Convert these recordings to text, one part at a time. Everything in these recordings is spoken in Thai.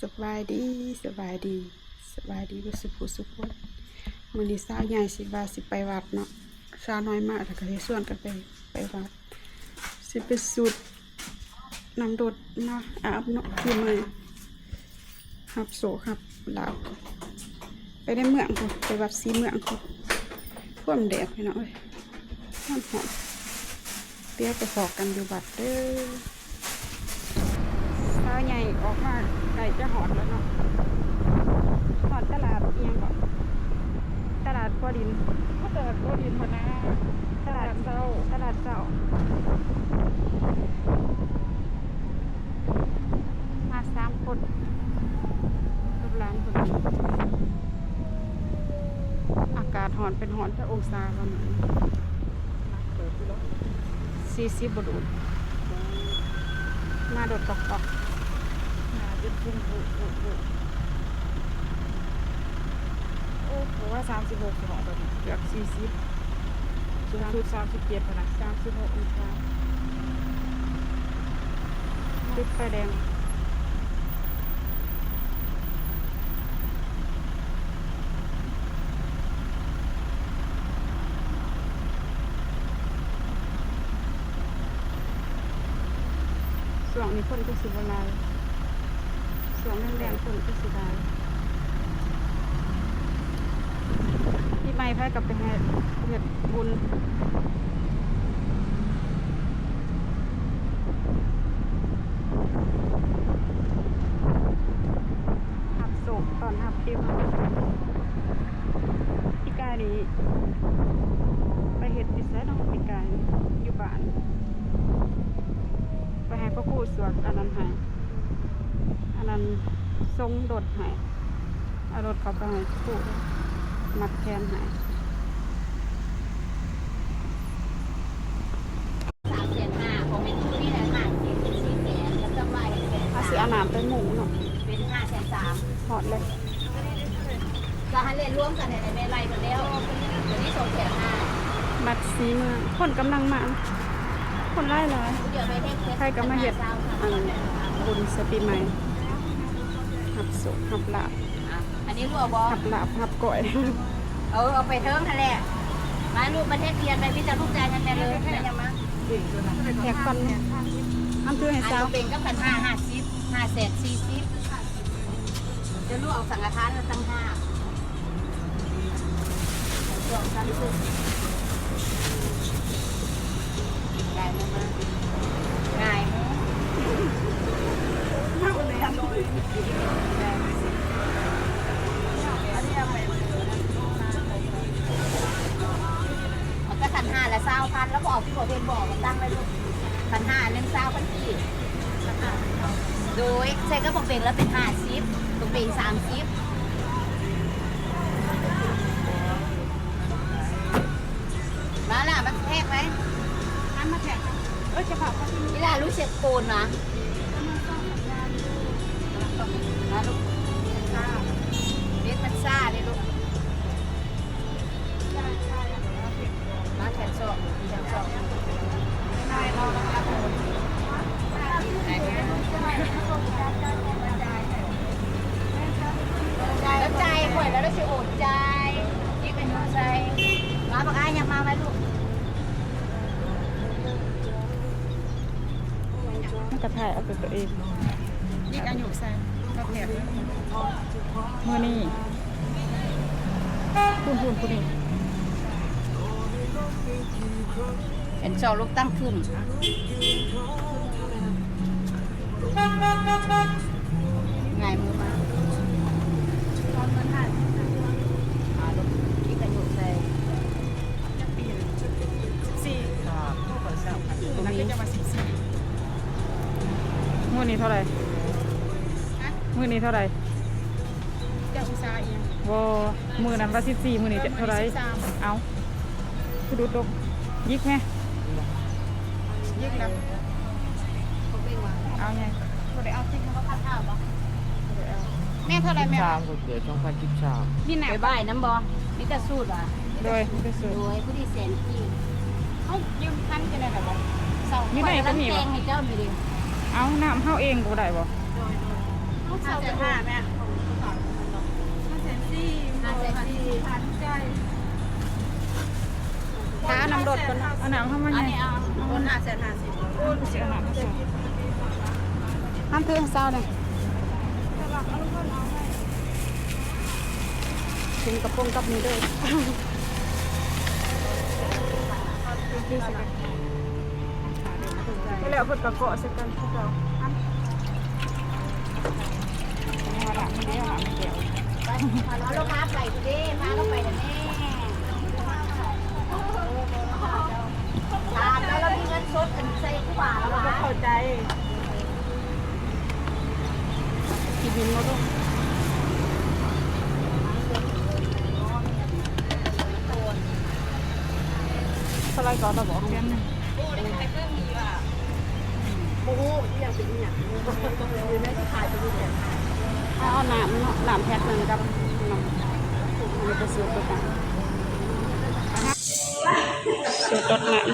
สบายดีสบายดีสบายดีบ่สุขสุขคนมื้อนี้สาวใหญ่สิว่าสิไปวัดเนาะสาวน้อยมากแล้วก็สิชวนกันไปวัดสิไปสูดน้ำดดเนาะอาบเนาะที่ใหม่หับโศกครับลาวไปในเมืองพุ่นไปวัดศรีเมืองพุ่นท่วมแดดพี่น้องเอ้ยหอมเตี้ยไปพอกันอยู่วัดเด้อสาวใหญ่ออกมาไก่จะหอดแล้วเนาะหอดตลาดเอียงก่อนตลาดบัวดินตลาดบัวดินพนะตลาดเจ้ามา3 คนลูกหลานคนอากาศหอนเป็นหอนจะองศาประมาณ40บดูมาโดดตอกมาจุดพุ่งโอ้โหว่า36ของตัวนี้เกือบ40สูงสุด37พนัก36องศาติดไฟแดงส่วนนี้คนก็สิบลายส่วนแดงๆคนก็สิลายพี่ไม่พายกับไปให้เห็ดบุญหับศพตอนหับอิ่มพี่กายนี้ไปเห็ดดิสแล้วน้องพี่กายอยู่บ้านไปให้พ่อครูสวดอันนั้นให้อันนั้นทรงโดดให้เอารถเขาไปให้ครูมัดแขนให้3,500,000ของเป็นตู้นี่แหละค่ะ4,000,000แล้วจะไหวอาสิอาน้ำไปหมูเนาะเป็น5,300,000หอดเลยจะให้เล่นร่วมกันในไร่กันแล้วตัวนี้2,500,000มัดสีเมืองคนกำลังมาคนไล่เลยเดี๋ยวไปเทคใครก็มาเห็ดบุญสปีใหม่หับสุกหับลาบอันนี้รัวบอหับลาบหับก้อยเอาไปเทิงนั่นแหละมาลูกประเทศเรียนไปพี่จะลูกใจนั่นแหละเลยยังมั้งแขกฟันอันคือให้ อัน สาว เป็นก็1,550 540จะลูกเอาสังฆทานตั้ง5สองสามสิบได้ไหมมาง่ายมั้ยมันก็1,500และ20,000แล้วบอกพี่บอกเพนบอกตั้งไว้ลูก1,500เล่น20,000กี่โดยใช้ก็บอกเบ่งแล้วเป็น50บอกเบ่ง30มาล่ะมันแทกไหมมาแขกเฉพาะเขาที่ นี่ล่ะรู้เสียงโกนนะมาลูกเม็ดมันซ่าเลยลูกมาแขนศอกได้เราแล้วครับแล้วใจป่วยแล้วเราจะอดใจยิ่งเป็นใจมาบอกอ้ายยังมาไหมลูกกระถ่ายเอาเป็นตัวเองยิ่งอายุใส่กระแถบมือนี่คุณนี่เห็นจอลูกตั้งขึ้นไงมือมาตอนมันหันลูกที่กันอยู่ใส่ปี14นั่นก็จะมา14มือนี้เท่าไหร่มือนี้เท่าไหร่จะอุตสาห์เองมือนั้นว่า14มือนี้เท่าไหร่เอาคือดูดกยิกไหมยิกแล้วเอาไงบ่ได้เอาจริงเขาพัดข้าวปะแม่เท่าไรแม่เดี๋ยวช่องพันจิ๊บชามนี่หนักไปบ่ายน้ำบอนี่จะสูดอ่ะโดยผู้ที่แสนที่เขายืมพันกันได้หรอเสาไฟแล้วแกงให้เจ้าอยู่ดิ เอาน้ำเข้าเองกูได้บ่เขา 5,500แม่5,400พันใจถ้าน้ำรถก็เอาหนังเข้ามาไงคน550คนเสียหนังห้ามเพื่อนเศร้าเลยถึงกระโปรงกับนี้ด้วยไปแล้วเพิ่นกระเกาะใส่กันพวกเราเอาลูกค้าไปดิพาเขาไปนะแม่ถามแล้วเรามีเงินสดกันใส่กว่าแล้ววะ เข้าใจกี่บินมาลูกสไลด์ก่อนเราบอกแค่นั้นโอ้โหที่ยังเป็นอย่างนี้เลยแม่ที่ขายไปดูแต่เอาหนามเนาะหนามแพ็คหนึ่งกับน้ำมันจะซื้อตัวกันซื้อต้นหนาม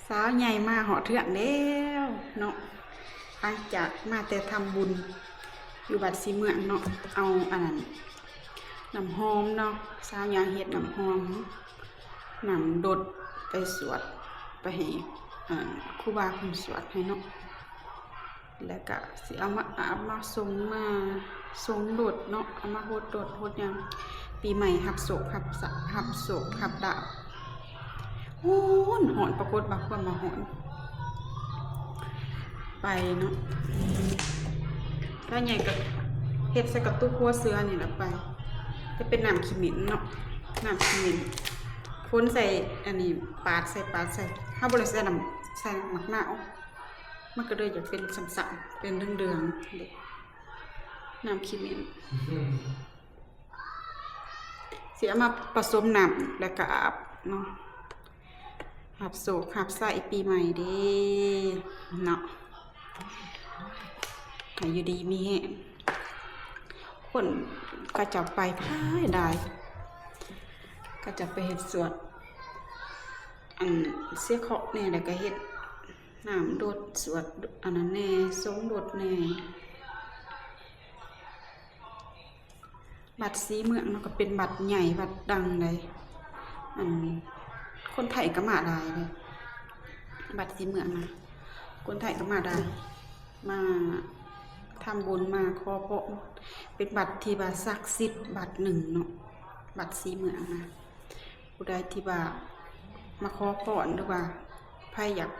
สาวใหญ่มาหอเถื่อนแล้วเนาะหลังจากมาแต่ทำบุญอยู่บัดสีเมืองเนาะเอาอันนั้นน้ำหอมเนาะสาวใหญ่เฮ็ดน้ำหอมน้ำดดไปสวดไปให้ครูบาคุณสวดให้เนาะแล้วก็สิเอามาส่งโดดเนาะเอามาโหดโดดโหดยังปีใหม่หับโศกหับดาวหอนปรากฏบางคนมาหอนไปเนาะถ้าใหญ่กับเห็ดใส่กับตู้ครัวเสือนี่แหละไปจะเป็นน้ำขี้เหม็นเนาะน้ำขี้เหม็นค้นใส่อันนี้ปาดใส่ถ้าบริใส่น้ำใส่หมักหน้ามันก็เลยจะเป็นสัมๆเป็นเดืองๆน้ำขี้เหม็นเสียมาผสมน้ำแล้วก็อาบเนาะหับโศกหับใส่ปีใหม่ดีเนาะให้อยู่ดีมีแห้งคนก็จะไปพายได้ก็จะไปเฮ็ดสวดอันเสียเคาะแน่แล้วก็เฮ็ดน้ำโดดสวดอันนั้นแน่สงโดดแน่บัดสีเมืองเนาะก็เป็นบัดใหญ่บัดดังเลยอันคนไทยก็มาได้เลยบัดสีเมืองนะคนไทยก็มาได้มาทำบุญมาขอพรเป็นบัดที่บาศักดิ์สิทธิ์บัดหนึ่งเนาะ บัตรสีเมืองนะผู้ใดที่ว่ามาขอพรหรือว่าไผอยาก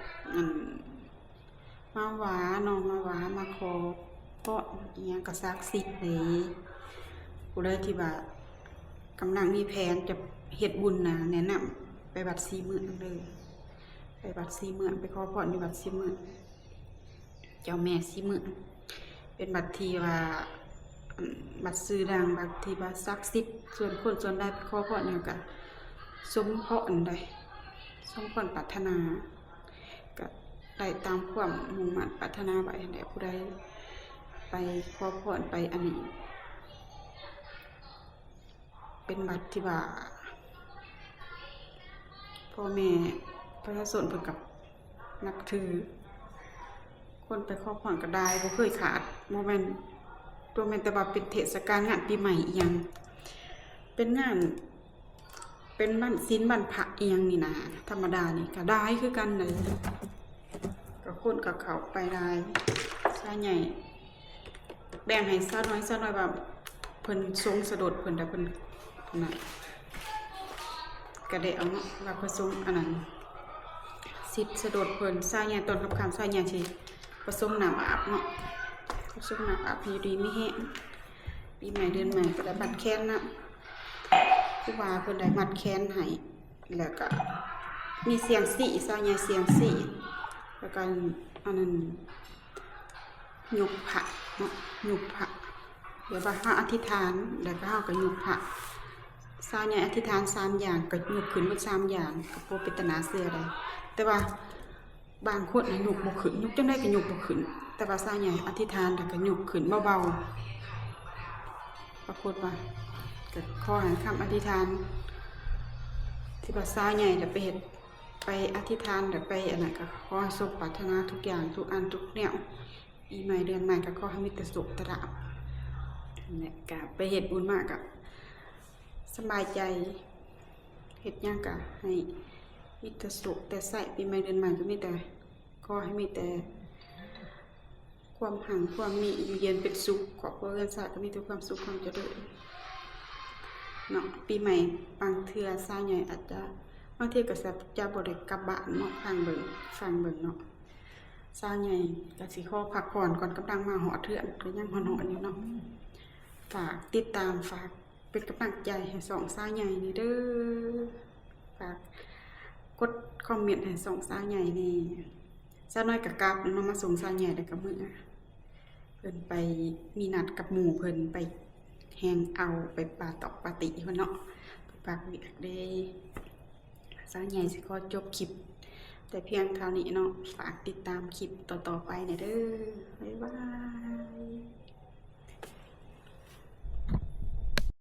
มาหวาน้องมาหวามาขอพรอีหยังก็ศักดิ์สิทธิ์เลยผู้ใดที่ว่ากำลังมีแผนจะเฮ็ดบุญนะแนะนำไปบัตรสีเมืองเลยไปบัตรสีเมืองไปขอพรที่บัตรสีเมืองเจ้าแม่สีเมืองเป็นบัตรที่ว่าบัตรซื้อดังบัตรที่ว่าศักดิ์สิทธิ์ส่วนคนส่วนใดไปขอพรหยังก็สมพรได้สมพรปรารถนาก็ได้ตามความมุ่งมั่นปรารถนาไว้แด่ผู้ใดไปขอพรไปอันนี้เป็นบัตรที่ว่าพ่อแม่ประชาชนเพิ่นกับนับถือคนไปขอพรก็ได้บ่เคยขาดบ่แม่นตัวแม่นแต่ว่าเป็นเทศกาลงานปีใหม่อีหยังเป็นงานเป็นบ้านศีลบ้านพระอีหยังนี่นะธรรมดานี่ก็ได้คือกันนั่นแหละก็คนก็เข้าไปได้ชายใหญ่แบ่งให้สาวน้อยว่าเพิ่นทรงสะดุดเพิ่นแต่เพิ่นน่ะก็ได้เอาเนาะว่าเพิ่นทรงอันนั้นสิทธิ์สะดุดเพิ่นชายใหญ่ตอนค่ำๆชายใหญ่สิผสมน้ำอาบเนาะผสมน้ำอาบอยู่ดีมีแห้งปีใหม่เดือนใหม่ก็ได้บัตรแค้นนะผู้ว่าเพิ่นได้มัดแค้นให้แล้วก็มีเสียงสี่ชายใหญ่เสียงสี่แล้วก็อันนั้นยกพระเนาะยกพระเดี๋ยวว่าเฮาอธิษฐานแล้วก็เฮาก็ยกพระชายใหญ่อธิษฐาน3อย่างก็ยกขึ้นหมด3อย่างก็บ่เป็นตนาเชื่อได้แต่ว่าบางคนยกบ่ขึ้นยกจังได๋ก็ยกบ่ขึ้นแต่ว่าชายใหญ่อธิษฐานแล้วก็ยกขึ้นเบาๆปรากฏว่าก็ขอให้คำอธิษฐานที่ว่าชายใหญ่ได้ไปเฮ็ดไปอธิษฐานได้ไปอันนั้นก็ขอให้สมปรารถนาทุกอย่างทุกอันทุกแนวปีใหม่เดือนใหม่ก็ขอให้มีแต่สุขแต่ลาภเนี่ยก็ไปเฮ็ดบุญมากก็สบายใจเฮ็ดหยังก็ให้มีแต่สุขแต่ใส่ปีใหม่เดือนใหม่ก็มีแต่ขอให้มีแต่ความหังความมีอยู่เย็นเป็นสุขครอบครัวเรือนชาติก็มีแต่ความสุขความเจริญเนาะปีใหม่บางเทื่อชายใหญ่อาจจะบางเทื่อก็จะบ่ได้กลับบ้านเนาะฟังเบิ่งเนาะชายใหญ่ก็สิขอพักผ่อนก่อนกำลังมาหอดเทื่อนก็ยังฮอดอยู่เนาะฝากติดตามฝากเป็นกำลังใจให้สองชายใหญ่นี่เด้อฝากกดคอมเมนต์ให้สองชายใหญ่นี่ชาวน้อยก็กลับเนาะมาส่งชายใหญ่ได้กับมื้อเพิ่นไปมีนัดกับหมู่เพิ่นไปแฮงเอาไปปาตอกปาติเพิ่นเนาะไปปากเวียกเด้ชาวใหญ่สิขอจบคลิปแต่เพียงเท่านี้เนาะฝากติดตามคลิปต่อๆไปเด้อบ๊ายบาย